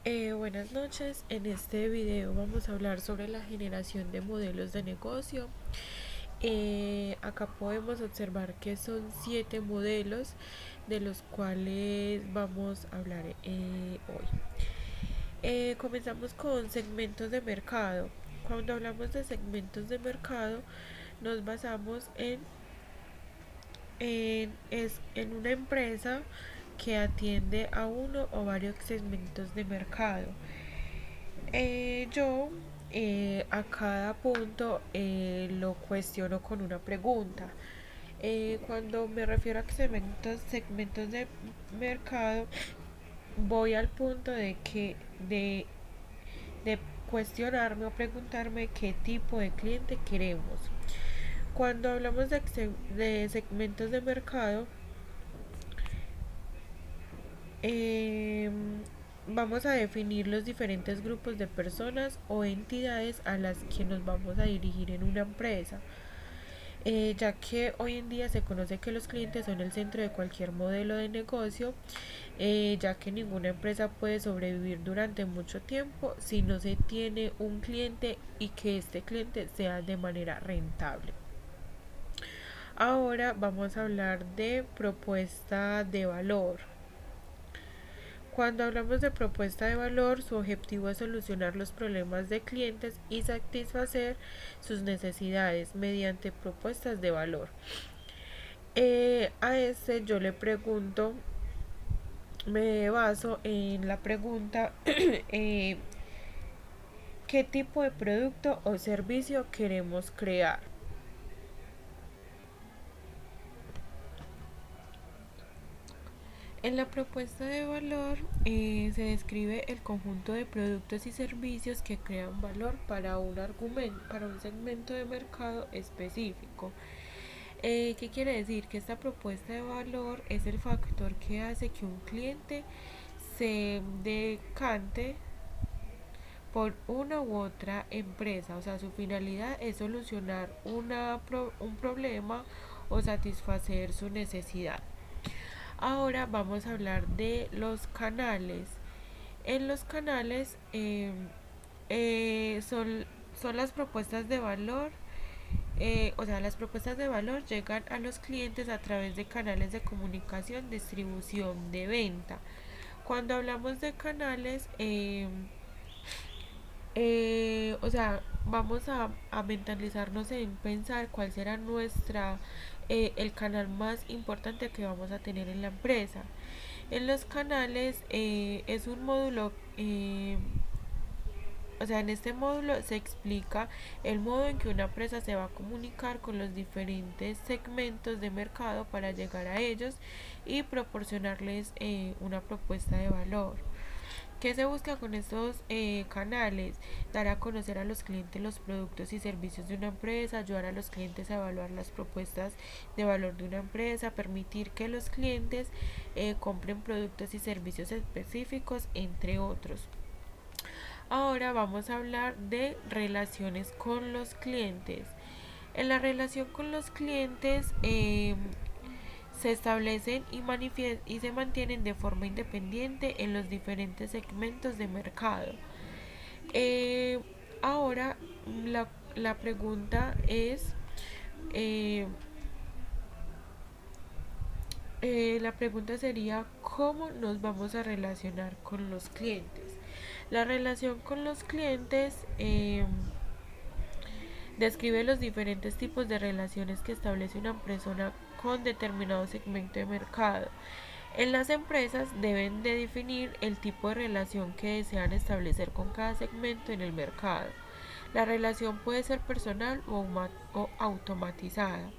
Buenas noches, en este video vamos a hablar sobre la generación de modelos de negocio. Acá podemos observar que son 7 modelos de los cuales vamos a hablar hoy. Comenzamos con segmentos de mercado. Cuando hablamos de segmentos de mercado nos basamos en una empresa que atiende a uno o varios segmentos de mercado. Yo a cada punto lo cuestiono con una pregunta. Cuando me refiero a segmentos de mercado, voy al punto de cuestionarme o preguntarme qué tipo de cliente queremos. Cuando hablamos de segmentos de mercado, eh, vamos a definir los diferentes grupos de personas o entidades a las que nos vamos a dirigir en una empresa, ya que hoy en día se conoce que los clientes son el centro de cualquier modelo de negocio, ya que ninguna empresa puede sobrevivir durante mucho tiempo si no se tiene un cliente y que este cliente sea de manera rentable. Ahora vamos a hablar de propuesta de valor. Cuando hablamos de propuesta de valor, su objetivo es solucionar los problemas de clientes y satisfacer sus necesidades mediante propuestas de valor. A este yo le pregunto, me baso en la pregunta, ¿qué tipo de producto o servicio queremos crear? En la propuesta de valor se describe el conjunto de productos y servicios que crean valor para para un segmento de mercado específico. ¿Qué quiere decir? Que esta propuesta de valor es el factor que hace que un cliente se decante por una u otra empresa. O sea, su finalidad es solucionar un problema o satisfacer su necesidad. Ahora vamos a hablar de los canales. En los canales son las propuestas de valor. Las propuestas de valor llegan a los clientes a través de canales de comunicación, distribución, de venta. Cuando hablamos de canales, vamos a mentalizarnos en pensar cuál será el canal más importante que vamos a tener en la empresa. En los canales es un módulo, en este módulo se explica el modo en que una empresa se va a comunicar con los diferentes segmentos de mercado para llegar a ellos y proporcionarles una propuesta de valor. ¿Qué se busca con estos canales? Dar a conocer a los clientes los productos y servicios de una empresa, ayudar a los clientes a evaluar las propuestas de valor de una empresa, permitir que los clientes compren productos y servicios específicos, entre otros. Ahora vamos a hablar de relaciones con los clientes. En la relación con los clientes se establecen y se mantienen de forma independiente en los diferentes segmentos de mercado. Eh, Ahora la pregunta es, eh, la pregunta sería, ¿cómo nos vamos a relacionar con los clientes? La relación con los clientes describe los diferentes tipos de relaciones que establece una persona con determinado segmento de mercado. En las empresas deben de definir el tipo de relación que desean establecer con cada segmento en el mercado. La relación puede ser personal o automatizada.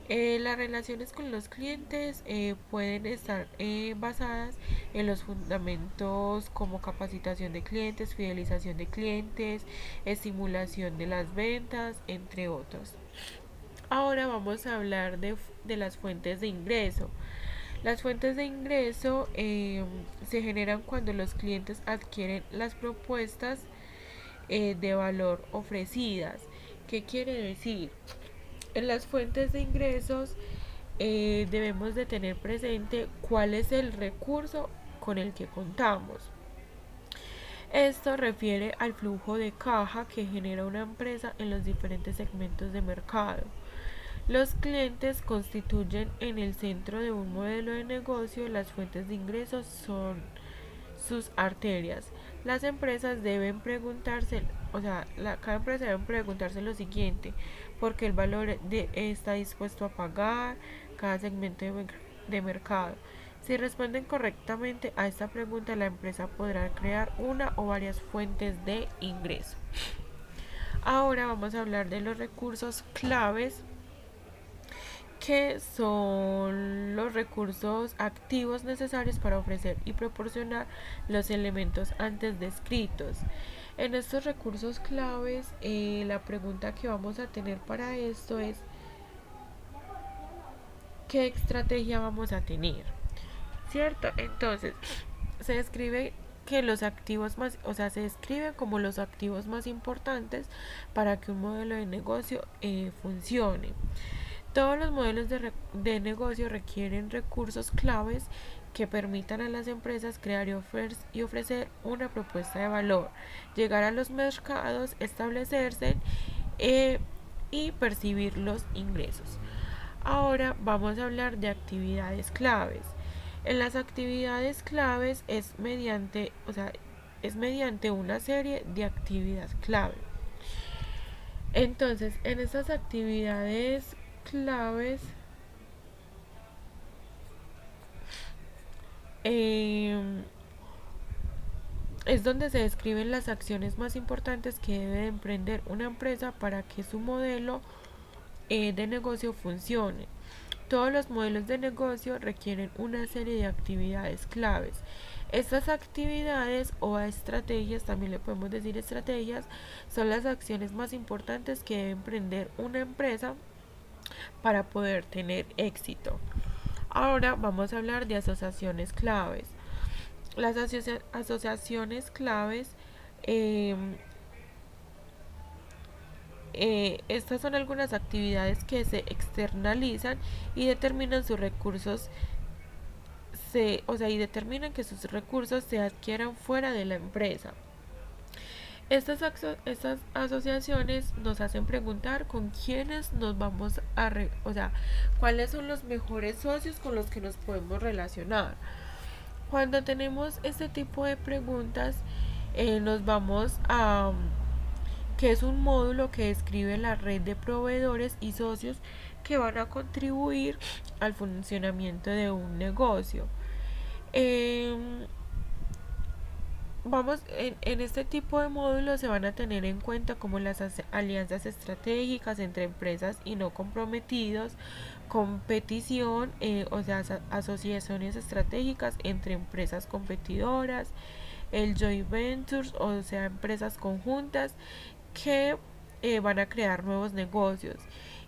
Las relaciones con los clientes pueden estar basadas en los fundamentos como capacitación de clientes, fidelización de clientes, estimulación de las ventas, entre otros. Ahora vamos a hablar de las fuentes de ingreso. Las fuentes de ingreso se generan cuando los clientes adquieren las propuestas de valor ofrecidas. ¿Qué quiere decir? En las fuentes de ingresos debemos de tener presente cuál es el recurso con el que contamos. Esto refiere al flujo de caja que genera una empresa en los diferentes segmentos de mercado. Los clientes constituyen en el centro de un modelo de negocio. Las fuentes de ingresos son sus arterias. Las empresas deben preguntarse, cada empresa debe preguntarse lo siguiente: ¿por qué el valor está dispuesto a pagar cada segmento de mercado? Si responden correctamente a esta pregunta, la empresa podrá crear una o varias fuentes de ingreso. Ahora vamos a hablar de los recursos claves, que son los recursos activos necesarios para ofrecer y proporcionar los elementos antes descritos. En estos recursos claves, la pregunta que vamos a tener para esto es: ¿qué estrategia vamos a tener? ¿Cierto? Entonces, se describe que los activos más, se describe como los activos más importantes para que un modelo de negocio funcione. Todos los modelos de negocio requieren recursos claves que permitan a las empresas crear y ofrecer una propuesta de valor, llegar a los mercados, establecerse y percibir los ingresos. Ahora vamos a hablar de actividades claves. En las actividades claves es mediante una serie de actividades clave. Entonces, en estas actividades claves es donde se describen las acciones más importantes que debe emprender una empresa para que su modelo de negocio funcione. Todos los modelos de negocio requieren una serie de actividades claves. Estas actividades o estrategias, también le podemos decir estrategias, son las acciones más importantes que debe emprender una empresa para poder tener éxito. Ahora vamos a hablar de asociaciones claves. Las asociaciones claves, estas son algunas actividades que se externalizan y determinan sus recursos, y determinan que sus recursos se adquieran fuera de la empresa. Estas asociaciones nos hacen preguntar con quiénes nos vamos a cuáles son los mejores socios con los que nos podemos relacionar. Cuando tenemos este tipo de preguntas, nos vamos a que es un módulo que describe la red de proveedores y socios que van a contribuir al funcionamiento de un negocio. En este tipo de módulos se van a tener en cuenta como las alianzas estratégicas entre empresas y no comprometidos, competición, asociaciones estratégicas entre empresas competidoras, el joint ventures, empresas conjuntas que van a crear nuevos negocios,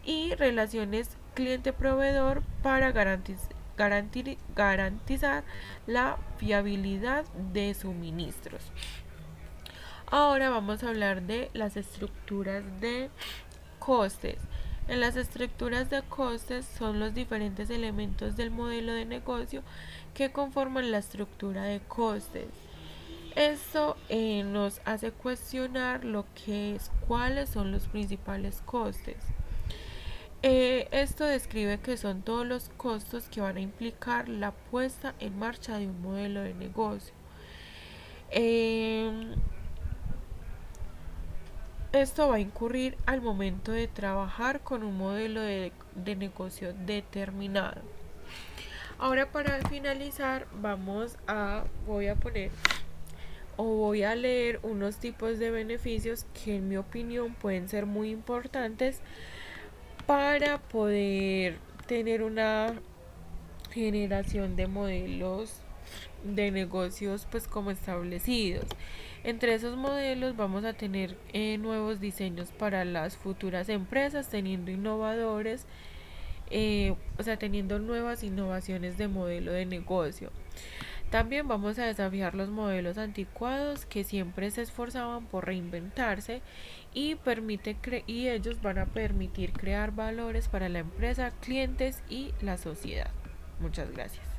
y relaciones cliente-proveedor para garantizar la fiabilidad de suministros. Ahora vamos a hablar de las estructuras de costes. En las estructuras de costes son los diferentes elementos del modelo de negocio que conforman la estructura de costes. Esto nos hace cuestionar lo que es cuáles son los principales costes. Esto describe que son todos los costos que van a implicar la puesta en marcha de un modelo de negocio. Esto va a incurrir al momento de trabajar con un modelo de negocio determinado. Ahora, para finalizar, voy a leer unos tipos de beneficios que en mi opinión pueden ser muy importantes para poder tener una generación de modelos de negocios pues como establecidos. Entre esos modelos vamos a tener nuevos diseños para las futuras empresas, teniendo teniendo nuevas innovaciones de modelo de negocio. También vamos a desafiar los modelos anticuados que siempre se esforzaban por reinventarse, y ellos van a permitir crear valores para la empresa, clientes y la sociedad. Muchas gracias.